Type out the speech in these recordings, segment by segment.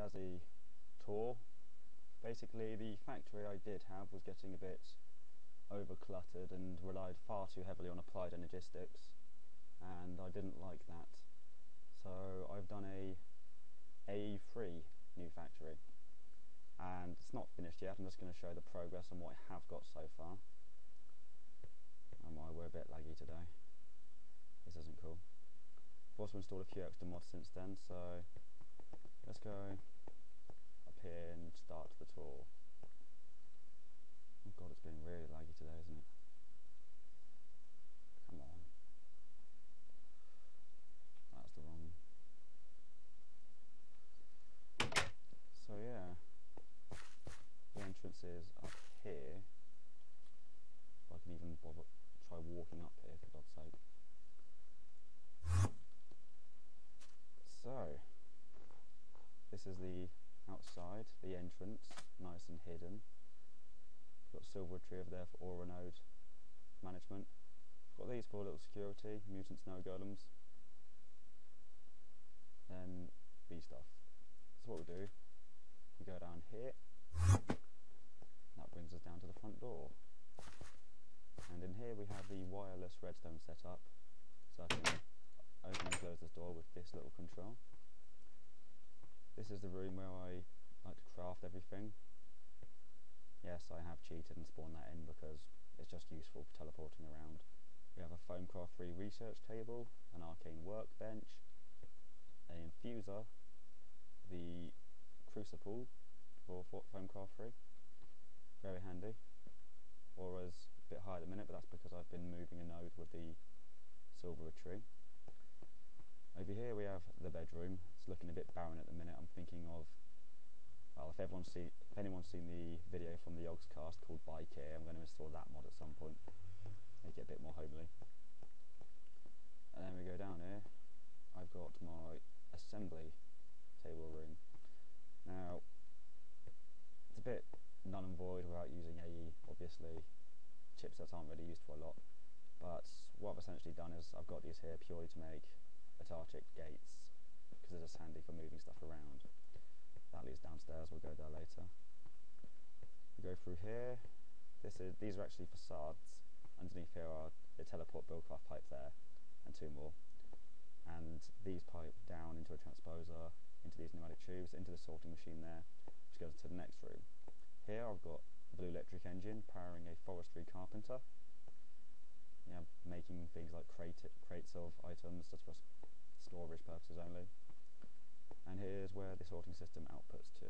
Yiazzy tour. Basically, the factory I did have was getting a bit over cluttered and relied far too heavily on Applied Energistics, and I didn't like that. So I've done a AE-free new factory, and it's not finished yet. I'm just going to show the progress on what I have got so far. And why we're a bit laggy today. This isn't cool. I've also installed a few extra mods since then, so let's go up here and start the tour. Oh god, it's been really laggy today, isn't it? Come on. That's the wrong. So yeah, the entrance is up here. If I can even bother try walking up here, for God's sake. So, this is the outside, the entrance, nice and hidden. Got silver tree over there for aura node management. Got these for little security, mutant snow golems. Then bee stuff. So what we do, we go down here. That brings us down to the front door. And in here we have the wireless redstone set up, so I can open and close this door with this little control. This is the room where I like to craft everything. Yes, I have cheated and spawned that in because it's just useful for teleporting around. We have a foamcraft free research table, an arcane workbench, an infuser, the crucible for foamcraft free, very handy. Aura's a bit high at the minute, but that's because I've been moving a node with the silver tree. Over here we have the bedroom. It's looking a bit barren at the minute. I'm thinking of, well, if anyone's seen the video from the Yogscast called Bike Here, I'm going to install that mod at some point, make it a bit more homely. And then we go down here. I've got my assembly table room. Now, it's a bit null and void without using AE, obviously. Chipsets aren't really used for a lot, but what I've essentially done is I've got these here purely to make autarchic gates, because they're just handy for moving stuff around. That leads downstairs, we'll go there later. We go through here. These are actually facades. Underneath here are the teleport buildcraft pipe there, and two more. And these pipe down into a transposer, into these pneumatic tubes, into the sorting machine there, which goes to the next room. Here I've got a blue electric engine powering a forestry carpenter. Yeah, making things like crates of items just for storage purposes only. And here's where the sorting system outputs to.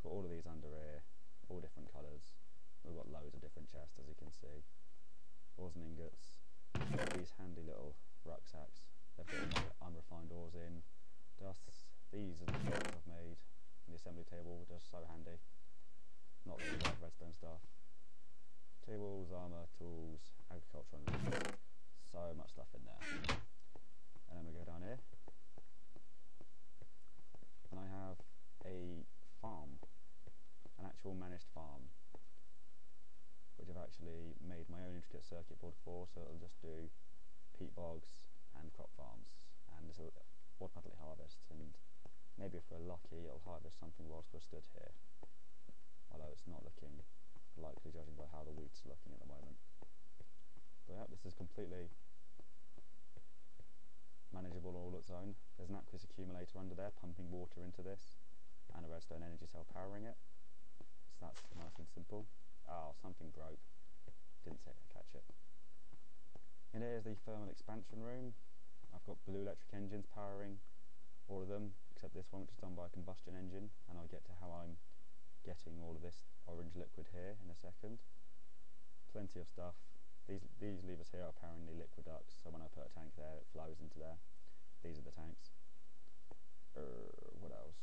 Got all of these under here, all different colours. We've got loads of different chests, as you can see. Ores and ingots. Got these handy little rucksacks. They've got all my unrefined ores in. Dusts. These are the blocks I've made in the assembly table, just so handy. Not really like redstone stuff. Tables, armour, tools, agriculture, and so much stuff in there. And then we go down here. And I have a farm, an actual managed farm, which I've actually made my own intricate circuit board for, so it'll just do peat bogs and crop farms, and this will automatically harvest, and maybe if we're lucky it'll harvest something whilst we're stood here, although it's not looking likely judging by how the wheat's looking at the moment. But yeah, this is completely manageable all its own. There's an aqueous accumulator under there pumping water into this, and a redstone energy cell powering it, so that's nice and simple. Oh, something broke, didn't catch it. In here is the thermal expansion room. I've got blue electric engines powering all of them except this one, which is done by a combustion engine, and I'll get to how I'm getting all of this orange liquid here in a second. Plenty of stuff. These levers here are powering the liquid ducts, so when I put a tank there it flows into there. These are the tanks. What else?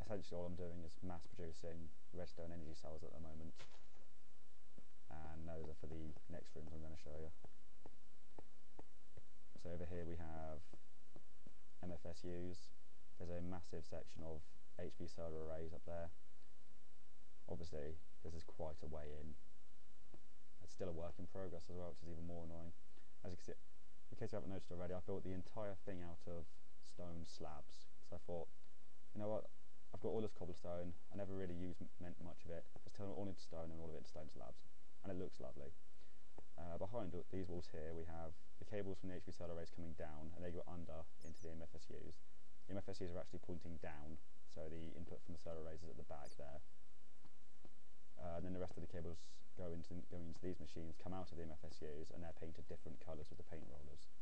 Essentially all I'm doing is mass producing redstone energy cells at the moment, and those are for the next rooms I'm going to show you. So over here we have MFSUs. There's a massive section of HV solar arrays up there. Obviously this is quite a way in. It's still a work in progress as well, which is even more annoying. As you can see, in case you haven't noticed already, I built the entire thing out of stone slabs, so I thought you know what, I've got all this cobblestone, I never really use much of it, let's turn it all into stone and all of it into stone slabs, and it looks lovely. Behind these walls here we have the cables from the HV solar arrays coming down, and they go under into the MFSUs. The MFSUs are actually pointing down, so the input from the solar arrays is at the back there. And then the rest of the cables going into these machines come out of the MFSUs, and they're painted different colours with the paint rollers.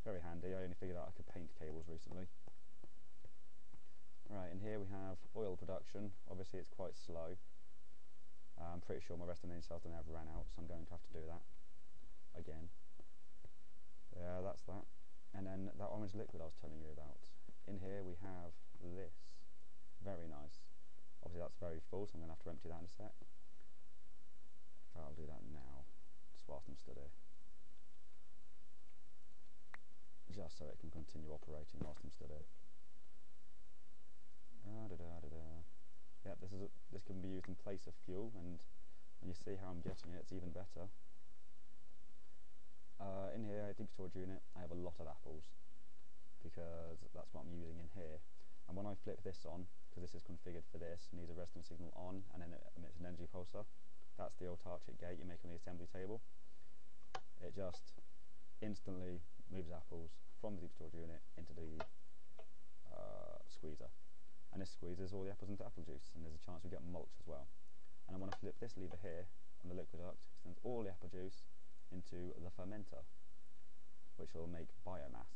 Very handy. I only figured out I could paint cables recently. Right, in here we have oil production. Obviously it's quite slow. I'm pretty sure my rest of the cells don't have ran out, so I'm going to have to do that again. Yeah, that's that. And then that orange liquid I was telling you about. In here we have this. Very nice. Obviously that's very full, so I'm going to have to empty that in a sec. I'll do that now, just whilst I'm stood here. Just so it can continue operating whilst I'm stood here. Yep, this can be used in place of fuel, and when you see how I'm getting it, it's even better. In here, deep storage unit, I have a lot of apples, because that's what I'm using in here. And when I flip this on, because this is configured for this, needs a resonance signal on, and then it emits an energy pulsar. That's the autarchic gate you make on the assembly table. It just instantly moves apples from the deep storage unit into the squeezer. And this squeezes all the apples into apple juice, and there's a chance we get mulch as well. And I want to flip this lever here on the liquid duct, sends all the apple juice into the fermenter, which will make biomass,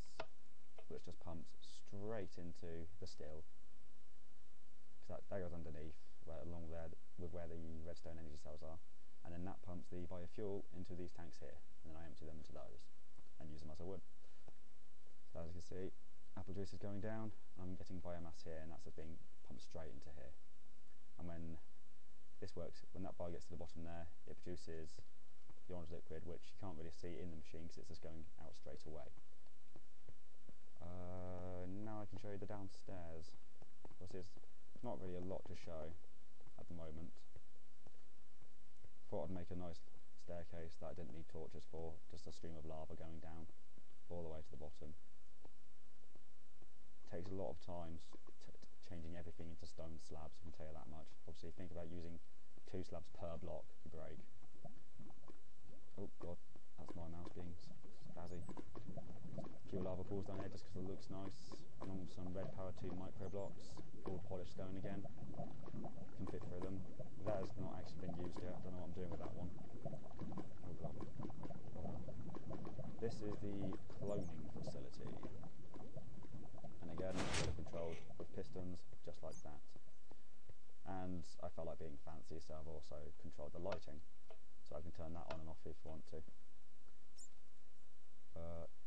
which just pumps straight into the still, because that goes underneath, right along there with where the redstone energy cells are, and then that pumps the biofuel into these tanks here, and then I empty them into those and use them as I would. So as you can see, apple juice is going down, and I'm getting biomass here, and that's just being pumped straight into here. And when this works, when that bar gets to the bottom there, it produces the orange liquid, which you can't really see in the machine because it's just going out straight away. Now I can show you the downstairs. Obviously it's not really a lot to show at the moment. Thought I'd make a nice staircase that I didn't need torches for, just a stream of lava going down all the way to the bottom. Takes a lot of time changing everything into stone slabs, I can tell you that much. Obviously think about using 2 slabs per block you break. Oh god, that's my mouse being spazzy. A few lava pools down here just because it looks nice, along with some red power 2 micro blocks, all polished stone again. Can fit through them. That has not actually been used yet, I don't know what I'm doing with that one. Oh god. This is the cloning facility. And again, it's controlled with pistons, just like that. And I felt like being fancy, so I've also controlled the lighting, so I can turn that on and off if I want to.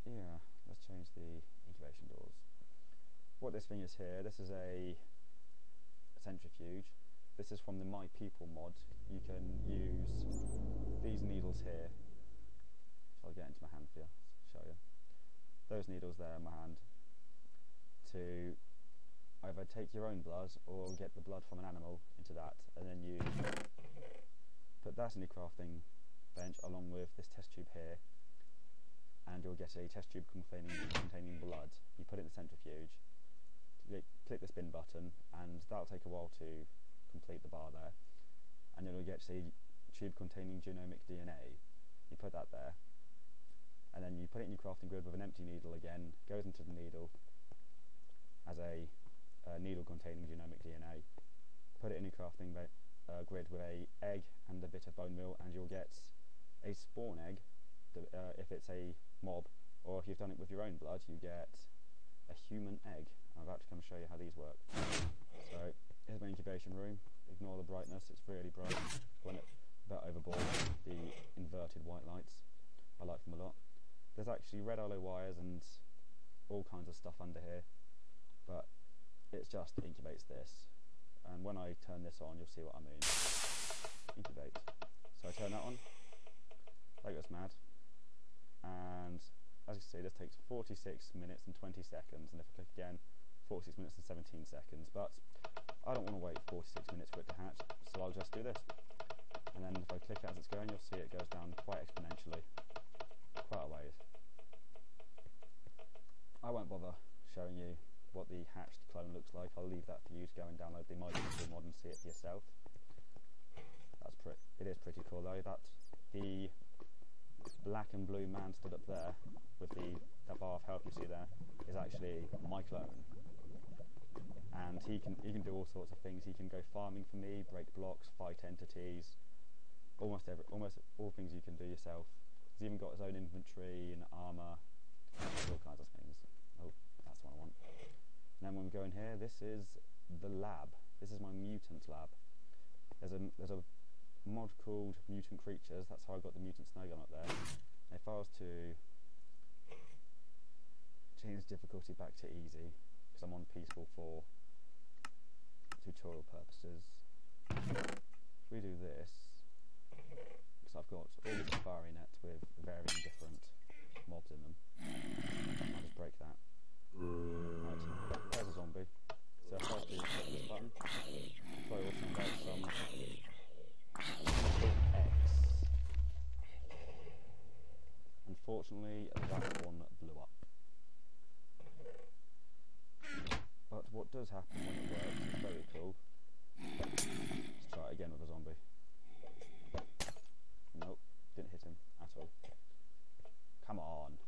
Yeah, let's change the incubation doors. What this thing is here, this is a centrifuge. This is from the My People mod. You can use these needles here. I'll get into my hand for you, show you. Those needles there in my hand, to either take your own blood or get the blood from an animal into that, and then you put that in your crafting bench along with this test tube here, and you'll get a test tube containing blood. You put it in the centrifuge, click the spin button, and that'll take a while to complete the bar there, and then you'll get a tube containing genomic DNA. You put that there, and then you put it in your crafting grid with an empty needle again, goes into the needle as a needle containing genomic DNA. Put it in your crafting grid with a egg and a bit of bone meal, and you'll get a spawn egg if it's a mob, or if you've done it with your own blood, you get a human egg. I'm about to come show you how these work. So here's my incubation room. Ignore the brightness, it's really bright. Went a bit overboard, the inverted white lights. I like them a lot. There's actually red alloy wires and all kinds of stuff under here, but it just incubates this. And when I turn this on, you'll see what I mean. Incubate. So I turn that on, that goes mad, and as you see, this takes 46 minutes and 20 seconds, and if I click again, 46 minutes and 17 seconds, but I don't want to wait 46 minutes for it to hatch, so I'll just do this. And then if I click it as it's going, you'll see it goes down quite exponentially, quite a ways. I won't bother showing you what the hatched clone looks like. I'll leave that for you to go and download the My Digital mod and see it for yourself. It is pretty cool though. That the black and blue man stood up there with the bar of health you see there is actually my clone, and he can do all sorts of things. He can go farming for me, break blocks, fight entities, almost all things you can do yourself. He's even got his own inventory and armour, all kinds of things. Oh, that's the one I want. And then when we go in here, this is the lab. This is my mutant lab. There's a mod called Mutant Creatures. That's how I got the mutant snow gun up there. And if I was to change difficulty back to easy, because I'm on peaceful for tutorial purposes, if we do this, because I've got all this safari net with varying different mobs in them, I'll just break that. Right, there's a zombie. So if I was to click this button, so I will send out some X. Unfortunately, that one blew up. But what does happen when it works is very cool. Let's try it again with a zombie. Nope, didn't hit him at all. Come on.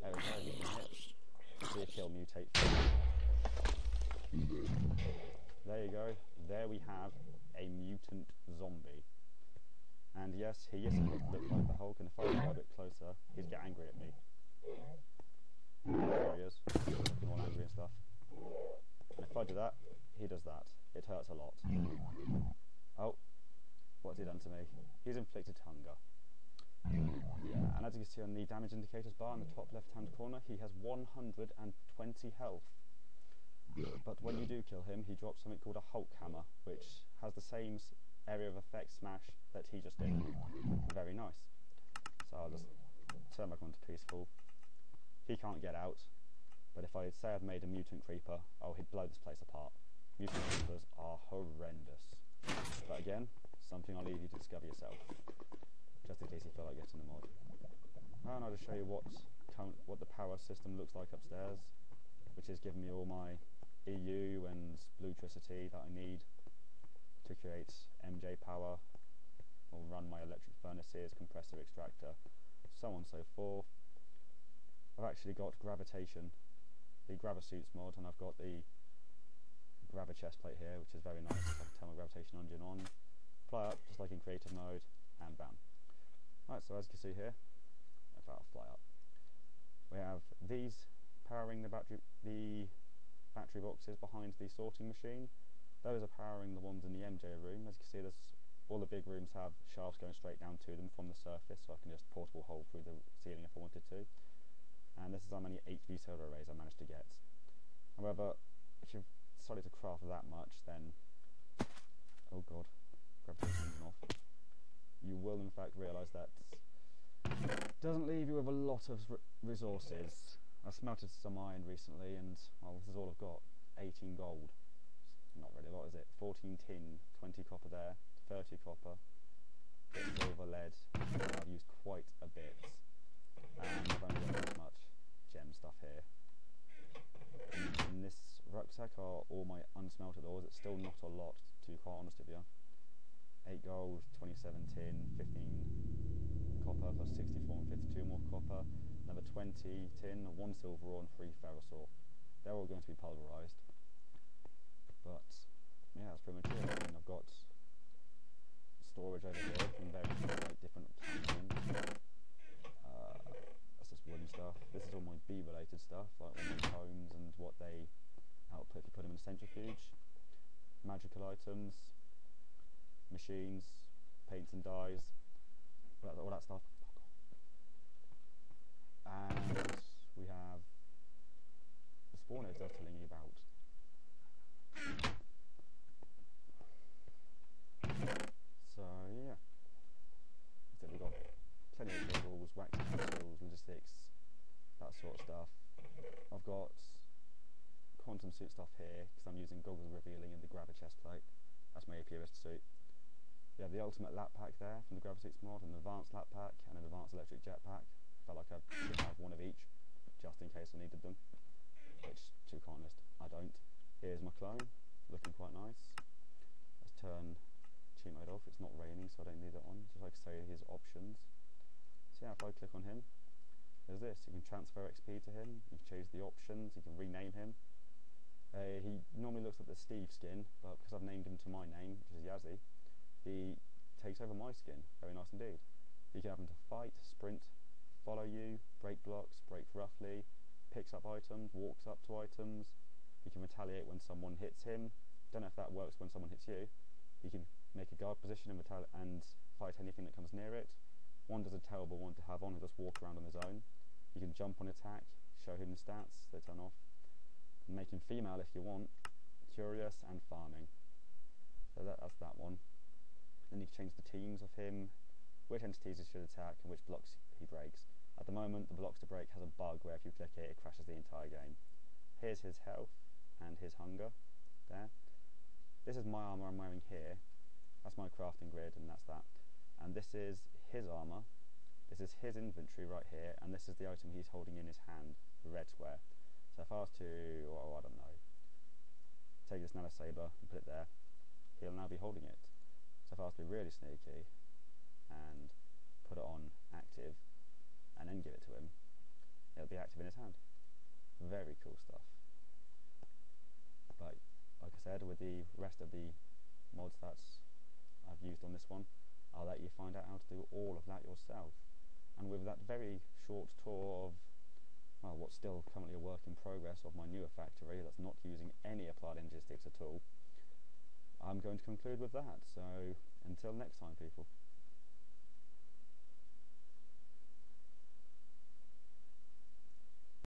There we go, getting hit. See a kill mutate. There you go. There we have a mutant zombie. And yes, he looks like the Hulk, and if I go a bit closer, he'd get angry at me. There he is, looking all angry and stuff. And if I do that, he does that. It hurts a lot. Oh, what's he done to me? He's inflicted hunger. Yeah, and as you can see on the damage indicators bar in the top left-hand corner, he has 120 health. But when you do kill him, he drops something called a Hulk hammer, which has the same area of effect smash that he just did. Very nice. So I'll just turn back on to peaceful. He can't get out, but if I say I've made a mutant creeper, oh, he'd blow this place apart. Mutant creepers are horrendous. But again, something I'll leave you to discover yourself, just in case you feel like getting the mod. And I'll just show you what the power system looks like upstairs, which is giving me all my EU and bluetricity that I need to create MJ power, or run my electric furnaces, compressor extractor, so on and so forth. I've actually got gravitation, the gravasuits mod, and I've got the grava chest plate here, which is very nice. I can turn my gravitation engine on, fly up just like in creative mode, and bam. Right, so as you can see here, if I'll fly up, we have these powering the battery boxes behind the sorting machine. Those are powering the ones in the MJ room. As you can see, all the big rooms have shafts going straight down to them from the surface, so I can just portable hole through the ceiling if I wanted to. And this is how many HV solar arrays I managed to get. However, if you've decided to craft that much, then, oh god, gravitation engine off, you will in fact realise that it doesn't leave you with a lot of resources. I smelted some iron recently, and well, this is all I've got. 18 gold. Not really a lot, is it? 14 tin, 20 copper there, 30 copper, bit silver, lead. I've used quite a bit, and I've only got this much gem stuff here. In this rucksack are all my unsmelted ores. It's still not a lot, to be quite honest with you. 8 gold, 27 tin, 15 copper plus 64 and 52 more copper, another 20 tin, 1 silver ore and 3 ferrous ore. They're all going to be pulverised. But yeah, that's pretty much it. I mean, I've got storage over here from various like different packaging. That's just wooden stuff. This is all my bee related stuff, like all my combs and what they output if you put them in a centrifuge. Magical items, machines, paints and dyes, all that stuff. And we have the spawn eggs I was telling you about. So yeah, so we've got plenty of goggles, wax capsules, logistics, that sort of stuff. I've got quantum suit stuff here because I'm using goggles revealing in the grabber chest plate. That's my APOS suit. You have the ultimate lap pack there from the Gravitix mod, an advanced lap pack and an advanced electric jet pack. Felt like I should have one of each, just in case I needed them, which, to be honest, I don't. Here's my clone, looking quite nice. Let's turn cheat mode off. It's not raining, so I don't need it on. Just like I say, his options. So yeah, if I click on him, there's this. You can transfer XP to him, you can change the options, you can rename him. He normally looks like the Steve skin, but because I've named him to my name, which is Yiazzy, he takes over my skin. Very nice indeed. You can have him to fight, sprint, follow you, break blocks, break roughly, picks up items, walks up to items. He can retaliate when someone hits him. Don't know if that works when someone hits you. He can make a guard position and fight anything that comes near it. One does a terrible one to have on, who just walk around on his own. You can jump on attack, show him the stats, they turn off. Make him female if you want, curious and farming. So that's that one. Then you can change the teams of him, which entities he should attack and which blocks he breaks. At the moment, the blocks to break has a bug where if you click it, it crashes the entire game. Here's his health and his hunger, there. This is my armour I'm wearing here. That's my crafting grid, and that's that. And this is his armour. This is his inventory right here, and this is the item he's holding in his hand, the red square. So if I was to, I don't know, take this nanosaber and put it there, he'll now be holding it. So if I was to be really sneaky and put it on active and then give it to him, it'll be active in his hand. Very cool stuff. But like I said, with the rest of the mods that I've used on this one, I'll let you find out how to do all of that yourself. And with that very short tour of what's still currently a work in progress of my newer factory that's not using any Applied Energistics at all, I'm going to conclude with that. So until next time, people.